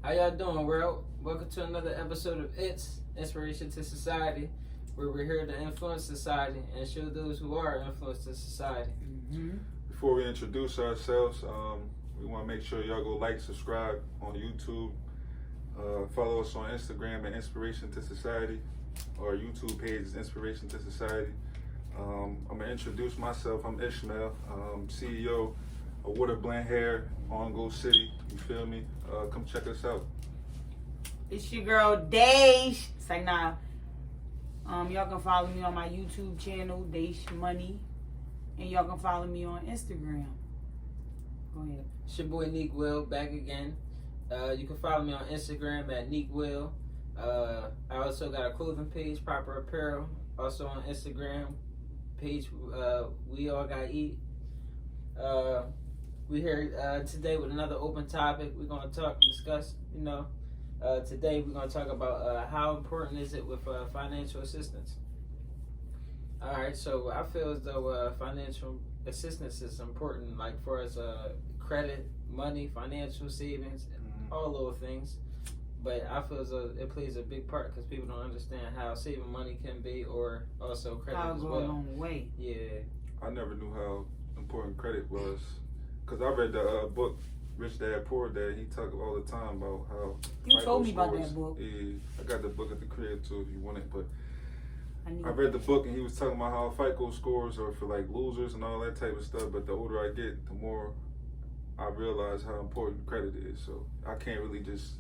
How y'all doing, world? Welcome to another episode of It's Inspiration to Society, where we're here to influence society and show those who are influenced in society. Mm-hmm. Before we introduce ourselves, we want to make sure y'all go like, subscribe on YouTube, follow us on Instagram at Inspiration to Society. Our YouTube page is Inspiration to Society. I'm going to introduce myself. I'm Ishmael, CEO of Water Blend Hair, On Go City. You feel me? Come check us out. It's your girl Dash. It's like nah. Y'all can follow me on my YouTube channel, Dash Money, and y'all can follow me on Instagram. Go ahead. It's your boy Neek Will back again. You can follow me on Instagram at Neek Will. I also got a clothing page, Proper Apparel. Also on Instagram page, We All Got Eat. We're here today with another open topic. We're going to discuss, today we're going to talk about how important is it with financial assistance. All right, so I feel as though financial assistance is important, like for us, credit, money, financial savings, all those things. But I feel as though it plays a big part because people don't understand how saving money can be, or also credit I'll as go well. a long way. Yeah. I never knew how important credit was. Because I read the book, Rich Dad, Poor Dad. He talked all the time about how... You FICO told me about scores. that book. Yeah, I got the book at the crib too if you want it. But I I read the book and he was talking about how FICO scores are for like losers and all that type of stuff. But the older I get, the more I realize how important credit is. So I can't really just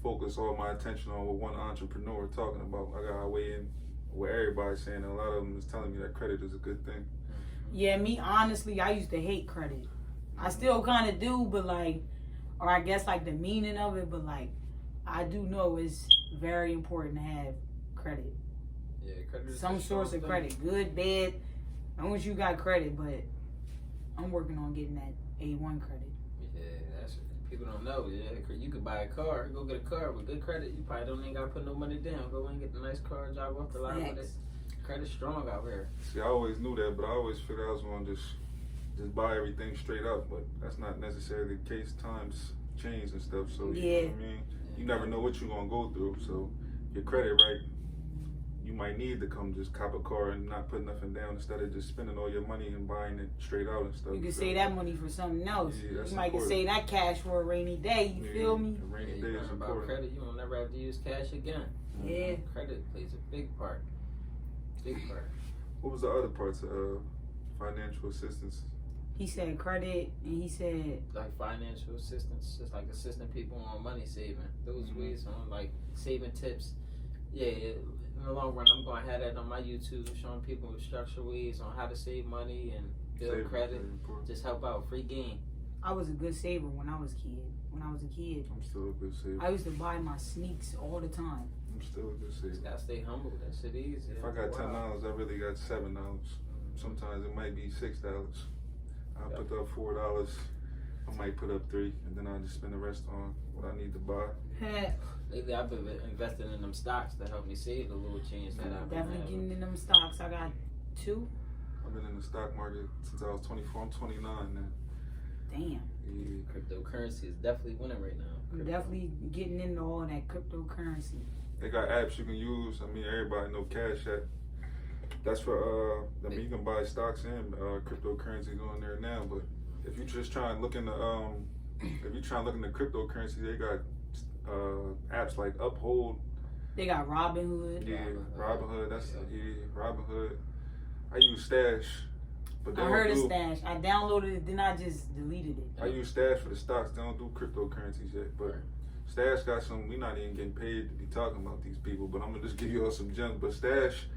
focus all my attention on what one entrepreneur talking about. I got to weigh in what everybody's saying. And a lot of them is telling me that credit is a good thing. Yeah, me honestly, I used to hate credit. I still kind of do, but or I guess the meaning of it, but I do know it's very important to have credit. Yeah, credit is Some a source strong of thing. credit, good, bad. As long as you got credit, but I'm working on getting that A1 credit. Yeah, that's people don't know. Yeah, you could buy a car, go get a car with good credit. You probably don't even gotta put no money down. Go and get the nice car, drive off the lot with it. Credit's strong out here. See, I always knew that, but I always figured I was going to just buy everything straight up. But that's not necessarily the case. Times change and stuff. So, you know what I mean? You never know what you're going to go through. So, your credit right, you might need to come just cop a car and not put nothing down instead of just spending all your money and buying it straight out and stuff. You can so, save that money for something else. Yeah, that's You might can important. save that cash for a rainy day. You feel me? A rainy Yeah, day you is learn about important. credit, you will never have to use cash again. Yeah. Credit plays a big part. Big part. What was the other parts of financial assistance? He said credit, and he said Like financial assistance, just like assisting people on money saving. Those ways on like saving tips. Yeah, in the long run, I'm going to have that on my YouTube, showing people structured ways on how to save money and build Saving is credit. very important. Just help out, free game. I was a good saver when I was a kid. When I was a kid, I'm still a good saver. I used to buy my sneaks all the time. I'm still a good Just saver. gotta stay humble. That shit easy. If I got $10, I really got $7. Sometimes it might be $6. I put up $4. I might put up $3, and then I just spend the rest on what I need to buy. Lately, I've been investing in them stocks to help me save the little change that I've been Definitely having. getting in them stocks. I got 2. I've been in the stock market since I was 24. I'm 29 now. Damn. Yeah. Cryptocurrency is definitely winning right now. I'm definitely getting into all that cryptocurrency. They got apps you can use. I mean, everybody know Cash App. That's for I mean, you can buy stocks and cryptocurrencies on there now. But if you just try and look into cryptocurrency, they got apps like Uphold. They got Robinhood. Yeah, Robinhood. That's Robinhood. I use Stash, but they I don't heard of do. Stash. I downloaded it, then I just deleted it. I use Stash for the stocks. They don't do cryptocurrencies yet, but Stash got some. We're not even getting paid to be talking about these people, but I'm gonna just give you all some gems. But Stash,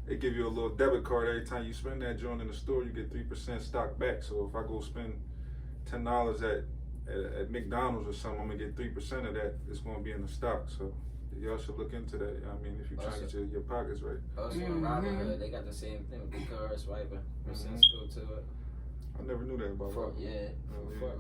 they give you a little debit card every time you spend that joint in the store. You get 3% stock back. So if I go spend $10 at McDonald's or something, I'm gonna get 3% of that. It's gonna be in the stock. So y'all should look into that. I mean, if you're trying to get your pockets right. Also, on Robinhood, they got the same thing with the card swiping. Percents go to it. I never knew that about For, Robinhood. yeah,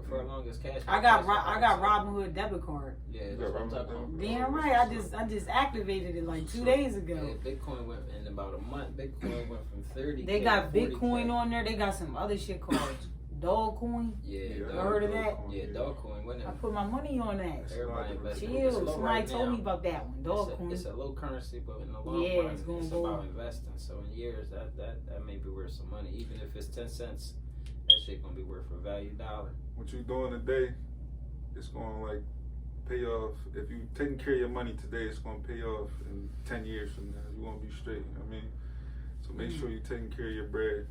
for as long as cash. I got Robinhood debit card. Yeah, You that's got what I'm talking Robinhood about. Damn right. I just activated it like 2 days Yeah, ago. Bitcoin went in about a month. Bitcoin went from 30. They got Bitcoin on there. They got some other shit called Dogecoin. Yeah, Yeah, You heard of that? Yeah, Dogecoin. When I put my money on that. everybody invested. Chill. It's low Somebody right told now. me about that one. Dogecoin. It's a low currency, but in the long Yeah, run, it's gonna it's go- about investing. So in years, that may be worth some money. Even if it's 10 cents, that shit gonna be worth a value dollar. What you doing today, it's gonna like pay off. If you taking care of your money today, it's gonna pay off in 10 years from now. You gonna be straight. You know what I mean? So make sure you're taking care of your bread.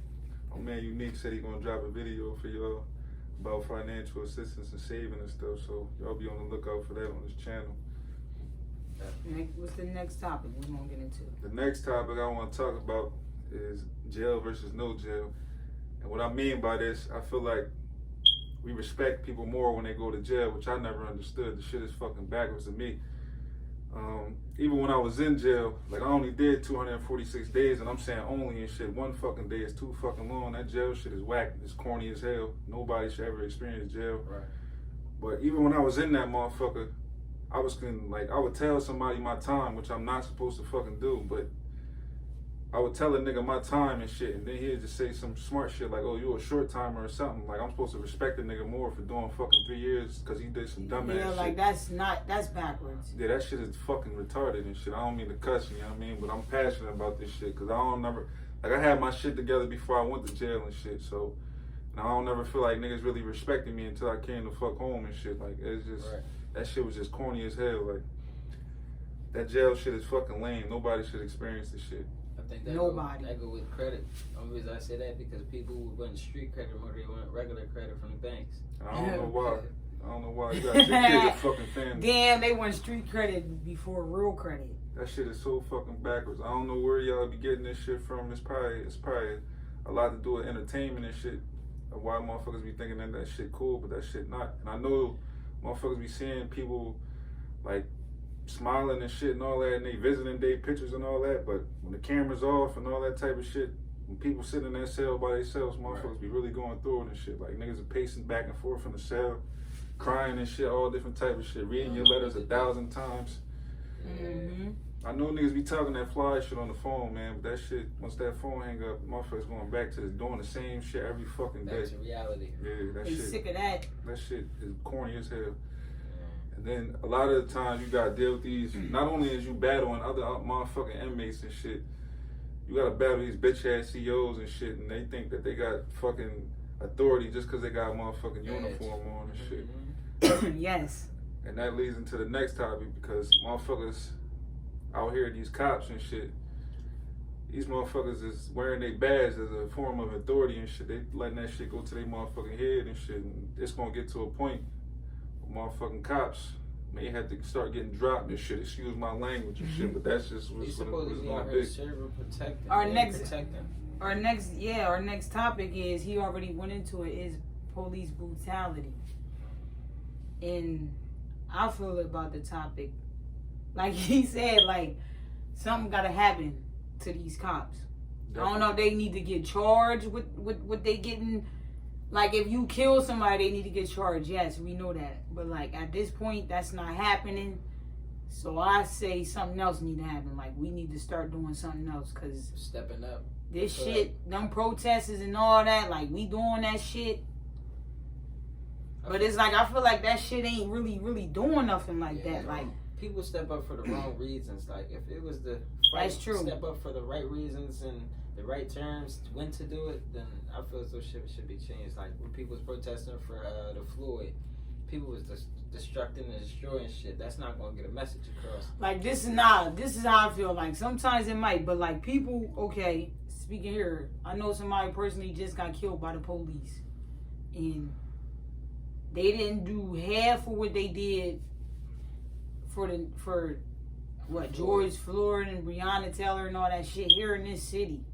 My man Unique said he gonna drop a video for y'all about financial assistance and saving and stuff. So y'all be on the lookout for that on his channel. What's the next topic we're gonna get into? The next topic I want to talk about is jail versus no jail. And what I mean by this, I feel like we respect people more when they go to jail, which I never understood. The shit is fucking backwards to me. Even when I was in jail, like I only did 246 days, and I'm saying only and shit. One fucking day is too fucking long. That jail shit is whack. It's corny as hell. Nobody should ever experience jail. Right. But even when I was in that motherfucker, I was like, I would tell somebody my time, which I'm not supposed to fucking do, but I would tell a nigga my time and shit, and then he'd just say some smart shit like, oh, you a short timer or something. Like, I'm supposed to respect a nigga more for doing fucking 3 years because he did some dumb ass Yeah, like shit. that's backwards. Yeah, that shit is fucking retarded and shit. I don't mean to cuss, you know what I mean? But I'm passionate about this shit because I had my shit together before I went to jail and shit, so and I don't never feel like niggas really respected me until I came to fuck home and shit. Like, it's just, Right. that shit was just corny as hell. Like, that jail shit is fucking lame. Nobody should experience this shit. I think that Nobody. Go with credit. The only reason I say that because people who want street credit more, they want regular credit from the banks. And I don't know why. I don't know why. You gotta take care of your fucking family. Damn, they want street credit before real credit. That shit is so fucking backwards. I don't know where y'all be getting this shit from. It's probably a lot to do with entertainment and shit. Of why motherfuckers be thinking that shit cool, but that shit not. And I know motherfuckers be seeing people like smiling and shit and all that, and they visiting day pictures and all that, but when the camera's off and all that type of shit, when people sit in that cell by themselves, motherfuckers be really going through it and shit. Like, niggas are pacing back and forth in the cell, crying and shit, all different type of shit, reading your letters 1,000 times. Mm-hmm. I know niggas be talking that fly shit on the phone, man, but that shit, once that phone hang up, motherfuckers going back to doing the same shit every fucking day. Back to reality. Yeah, that They shit. sick of that. That shit is corny as hell. And then a lot of the times you gotta deal with these, not only as you battling other motherfucking inmates and shit, you gotta battle these bitch ass CEOs and shit, and they think that they got fucking authority just cause they got a motherfucking uniform on and shit. Yes. And that leads into the next topic because motherfuckers out here, these cops and shit, these motherfuckers is wearing their badge as a form of authority and shit. They letting that shit go to their motherfucking head and shit, and it's gonna get to a point motherfucking cops may have to start getting dropped and shit. Excuse my language and shit, but that's just They what's supposed to be out going here big. serving, protecting. Our and next- protecting. Our next topic is, he already went into it, is police brutality. And I feel about the topic, like he said, like something gotta happen to these cops. I don't know if they need to get charged with what they getting. Like, if you kill somebody, they need to get charged. Yes, we know that. But, like, at this point, that's not happening. So I say something else need to happen. Like, we need to start doing something else. Because Stepping up. this Correct. shit, them protests and all that, like, we doing that shit. But it's like, I feel like that shit ain't really doing nothing like Yeah, that. Like, people step up for the wrong reasons. Like, if it was the That's true. step up for the right reasons and the right terms when to do it, then I feel as though shit should be changed. Like, when people was protesting for the Floyd, people was destructing and destroying shit. That's not gonna get a message across. Like, this is how I feel. Like, sometimes it might, but like, people, okay, speaking here, I know somebody personally just got killed by the police, and they didn't do half of what they did for what, George Floyd and Breonna Taylor and all that shit here in this city.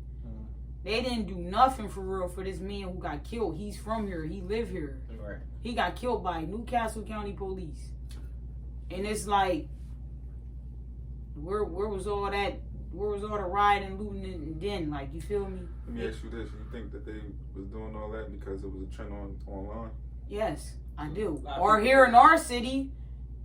They didn't do nothing for real for this man who got killed. He's from here. He live here. Right. He got killed by Newcastle County Police. And it's like, where was all that? Where was all the rioting, looting, and then? Like, you feel me? Let me ask you this: you think that they was doing all that because it was a trend online? Yes, I do. A lot of Or people- here in our city,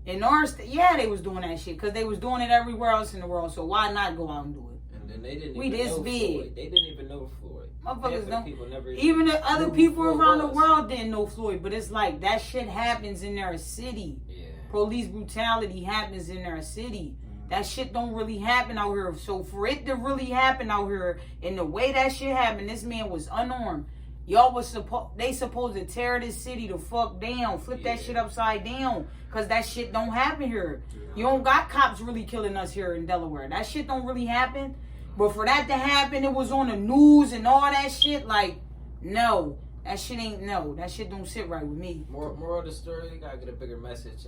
yeah, they was doing that shit because they was doing it everywhere else in the world. So why not go out and do it? And And they didn't We even this know big. Floyd. They didn't even know Floyd. Motherfuckers Half the don't. people never Even the other knew people who Floyd around the was. world didn't know Floyd, but it's like that shit happens in their city. Yeah. Police brutality happens in their city. That shit don't really happen out here. So for it to really happen out here, and the way that shit happened, this man was unarmed. Y'all was supposed to tear this city the fuck down, flip that shit upside down, cause that shit don't happen here. You don't got cops really killing us here in Delaware. That shit don't really happen. But for that to happen, it was on the news and all that shit. Like, no, that shit ain't no. That shit don't sit right with me. More of the story, you gotta get a bigger message.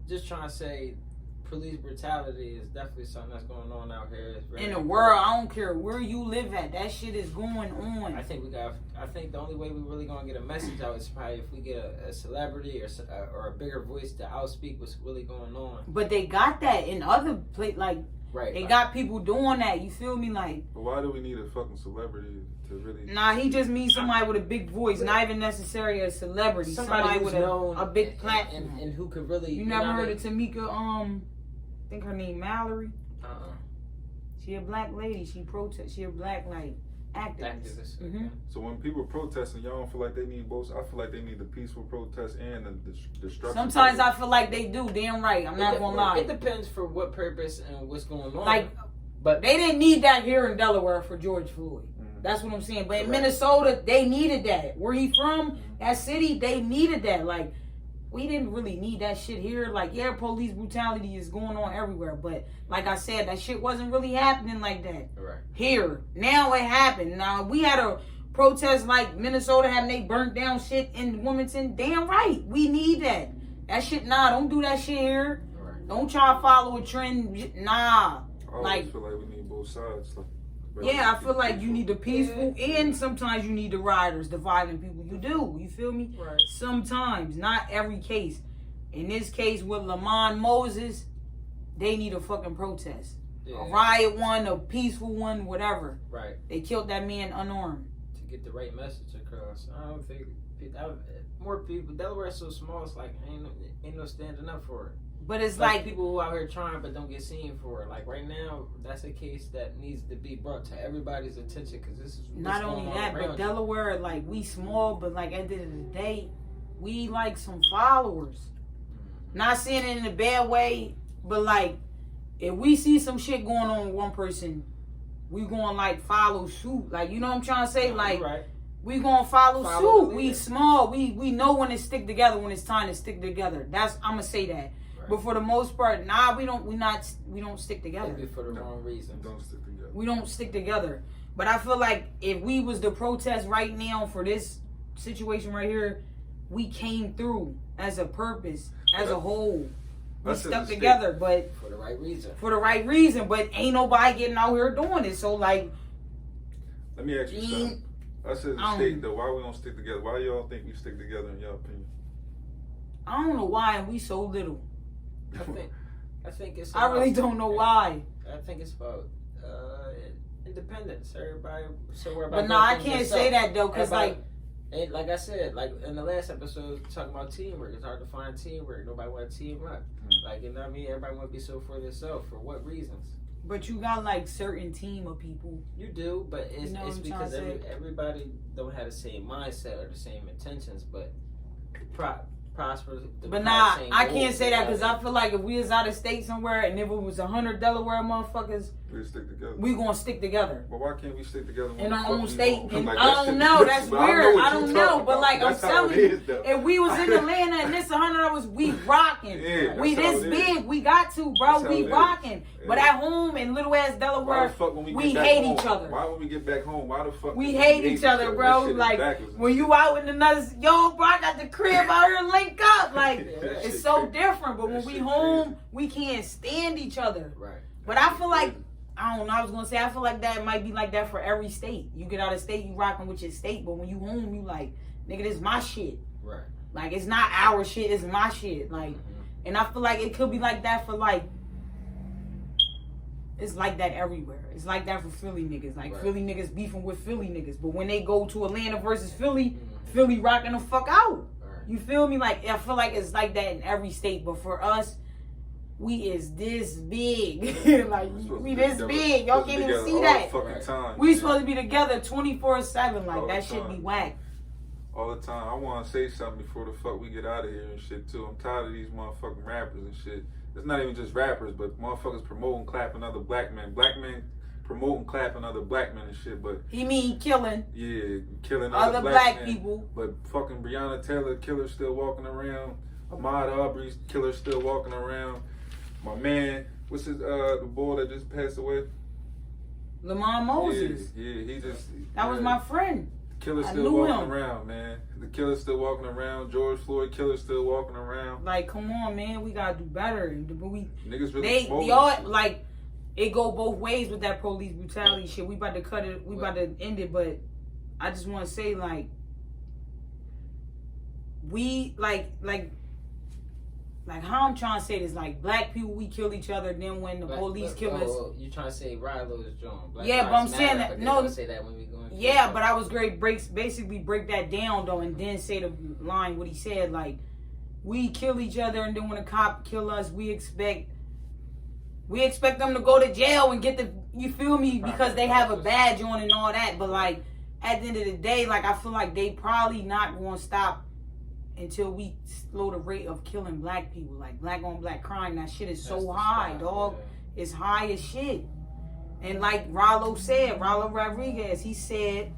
Just trying to say, police brutality is definitely something that's going on out here. It's very In the world, I don't care where you live at. That shit is going on. I think the only way we really gonna get a message out is probably if we get a celebrity or a bigger voice to outspeak what's really going on. But they got that in other places. Like, Right. they got people doing that. You feel me? Like, But why do we need a fucking celebrity to really? nah, he just means somebody with a big voice, not even necessarily a celebrity. Somebody who's with known a big platform. and who could really. You never heard of Tamika? I think her name Mallory. She a black lady. She protest. She a black like activist. Mhm. So when people protesting, y'all don't feel like they need both. I feel like they need the peaceful protest and the destruction. Sometimes I feel like they do. Damn right. I'm not gonna lie. It depends for what purpose and what's going on. Like, but they didn't need that here in Delaware for George Floyd. That's what I'm saying. But in Minnesota, they needed that. Where he from, that city, they needed that. Like, we didn't really need that shit here. Like, yeah, police brutality is going on everywhere. But like I said, that shit wasn't really happening like that here. Now it happened. Now, we had a protest like Minnesota having they burnt down shit in Wilmington. Damn right. We need that. That shit, nah, don't do that shit here. Don't try to follow a trend. Nah. I always Like, feel like we need both sides. yeah, I feel like you need the peaceful and sometimes you need the rioters, the violent people. You do. You feel me? Right. Sometimes, not every case. In this case with Lamont Moses, they need a fucking protest. A riot one, a peaceful one, whatever. Right. They killed that man unarmed. To get the right message across. I don't think more people. Delaware's so small. It's like ain't no standing up for it. But it's like people who out here trying but don't get seen for it. Like right now, that's a case that needs to be brought to everybody's attention because this is not only that, but Delaware, like we small, but like at the end of the day, we like some followers. Not saying it in a bad way, but like if we see some shit going on with one person, we gonna like follow suit. Like you know what I'm trying to say? Like we gonna follow suit. We small. We know when to stick together when it's time to stick together. That's I'm gonna say that. But for the most part, nah, we don't stick together. Maybe for the wrong reason. Don't stick together. We don't stick together. But I feel like if we was to protest right now for this situation right here, we came through as a purpose, as a whole. We stuck together, but for the right reason. For the right reason, but ain't nobody getting out here doing it. So like, let me ask you something. I said the state though. Why we don't stick together? Why y'all think we stick together in your opinion? I don't know why we so little. I think it's. I really don't know why. I think it's about independence. Everybody. But no, I can't say that though, cause like I said, like in the last episode, talking about teamwork. It's hard to find teamwork. Nobody want to team up. Like you know what I mean. Everybody want to be so for themselves. For what reasons? But you got like certain team of people. You do, but it's, you know it's because everybody don't have the same mindset or the same intentions, but prosper. But nah, I can't say that because I feel like if we was out of state somewhere and if it was 100 Delaware motherfuckers, we stick together. We gonna stick together. But why can't we stick together in our own state? Like, I don't know. That's weird. I don't know. But like I'm telling you, if we was in Atlanta and this 100 of us, we rocking. Yeah, we this big. We got to, bro. We rocking. Yeah. But at home in little ass Delaware, we hate each other. Why when we get back home? Why the fuck we hate each other, bro? Like when you out in another, yo, bro, I got the crib out here, link up. Like it's so different. But when we home, we can't stand each other. Right. But I feel like. I don't know. I was gonna say I feel like that might be like that for every state. You get out of state, you rocking with your state, but when you home, you like, nigga, this my shit. Right. Like it's not our shit, it's my shit. Like, and I feel like it could be like that for like. It's like that everywhere. It's like that for Philly niggas. Like Philly niggas beefing with Philly niggas, but when they go to Atlanta versus Philly, Philly rocking the fuck out. You feel me? Like I feel like it's like that in every state, but for us. we is this big. Like, we this together- big. Y'all supposed to can't be even together see all that. the fucking time. We supposed to be together 24/7. Like, All the that shit time. be whack. All the time. I want to say something before the fuck we get out of here and shit too. I'm tired of these motherfucking rappers and shit. It's not even just rappers, but motherfuckers promoting clapping other black men. Black men promoting clapping other black men and shit. But He mean killing yeah, killing other other black men. people. But fucking Breonna Taylor killer still walking around. Ahmaud Arbery's killer still walking around. My man, what's his the boy that just passed away? Lamont Moses. Yeah, he just That was my friend. the killer's I still knew walking him. around, man. The killer's still walking around. George Floyd killer's still walking around. Like, come on, man. We gotta do better. But we Niggas really they smoking y'all shit. like it go both ways with that police brutality shit. We about to cut it. We about to end it. But I just want to say, like, we like how I'm trying to say this. Like, black people, we kill each other. Then when the police kill us, You trying to say Rilo is John? Black Yeah, but Lives I'm saying Matter, that- but no, they don't say that when we going. yeah. But I was great. Basically break that down though, and then say the line what he said. Like, we kill each other, and then when a cop kill us, we expect them to go to jail and get the, you feel me, because they have a badge on and all that. But like, at the end of the day, like, I feel like they probably not going to stop until we slow the rate of killing black people. Like, black on black crime, that shit is so high, dog. Yeah. It's high as shit. And like Rollo Rodriguez, he said,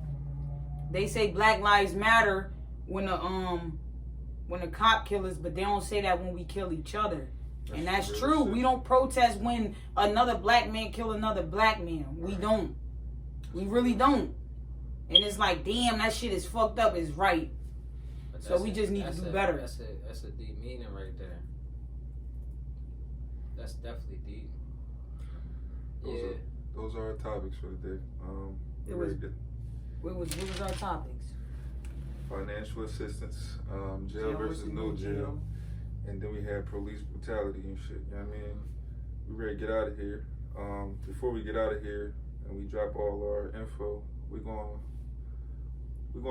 they say Black Lives Matter when the cop kill us, but they don't say that when we kill each other. And that's real true. shit. We don't protest when another black man kill another black man. We don't. We really don't. And it's like, damn, that shit is fucked up. It's right. But So we just need to do better. That's a deep meaning right there. That's definitely deep. Those are our topics for the day. It was- What was our topics? financial assistance, jail versus no jail, and then we had police brutality and shit. You know what I mean? We ready to get out of here. Before we get out of here and we drop all our info, we're gonna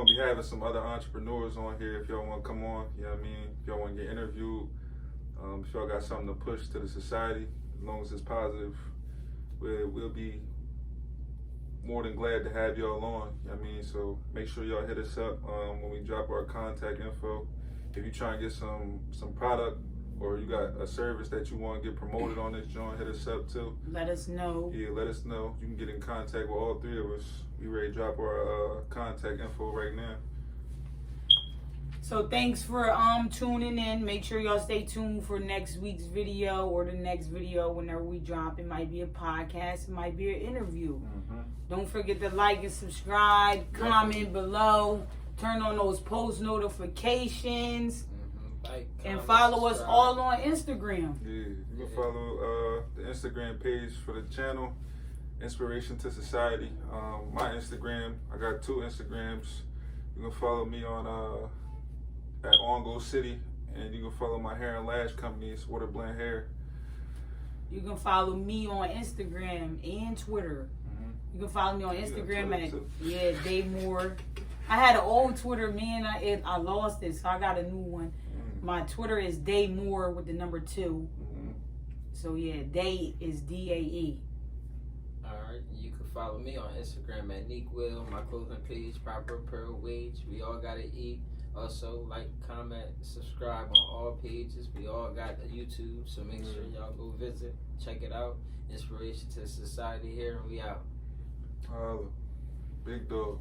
be having some other entrepreneurs on here. If y'all want to come on, you know what I mean? If y'all want to get interviewed, if y'all got something to push to the society, as long as it's positive, we'll be more than glad to have y'all on. You know what I mean? So make sure y'all hit us up when we drop our contact info. If you're trying to get some product or you got a service that you want to get promoted on this joint, hit us up too. Let us know. Yeah, let us know. You can get in contact with all three of us. We ready to drop our contact info right now. So thanks for tuning in. Make sure y'all stay tuned for next week's video or the next video whenever we drop. It might be a podcast, it might be an interview. Mm-hmm. Don't forget to like and subscribe, comment below, turn on those post notifications, Like, and comment, follow us subscribe. all on Instagram. Yeah, you can follow the Instagram page for the channel, Inspiration to Society. My Instagram, I got 2 Instagrams. You can follow me on at Ongo City, and you can follow my hair and lash company, it's Water Blend Hair. You can follow me on Instagram and Twitter. You can follow me on You got Instagram Twitter at too? Dave Moore. I had an old Twitter, man. I lost it, so I got a new one. My Twitter is Day Moore with the number 2. So yeah, Day is DAE. Alright, you can follow me on Instagram at Neek Will, my clothing page, Proper Pearl Wage. We all gotta eat. Also, like, comment, subscribe on all pages. We all got a YouTube, so make sure y'all go visit, check it out. Inspiration to Society here, and we out. Big dog.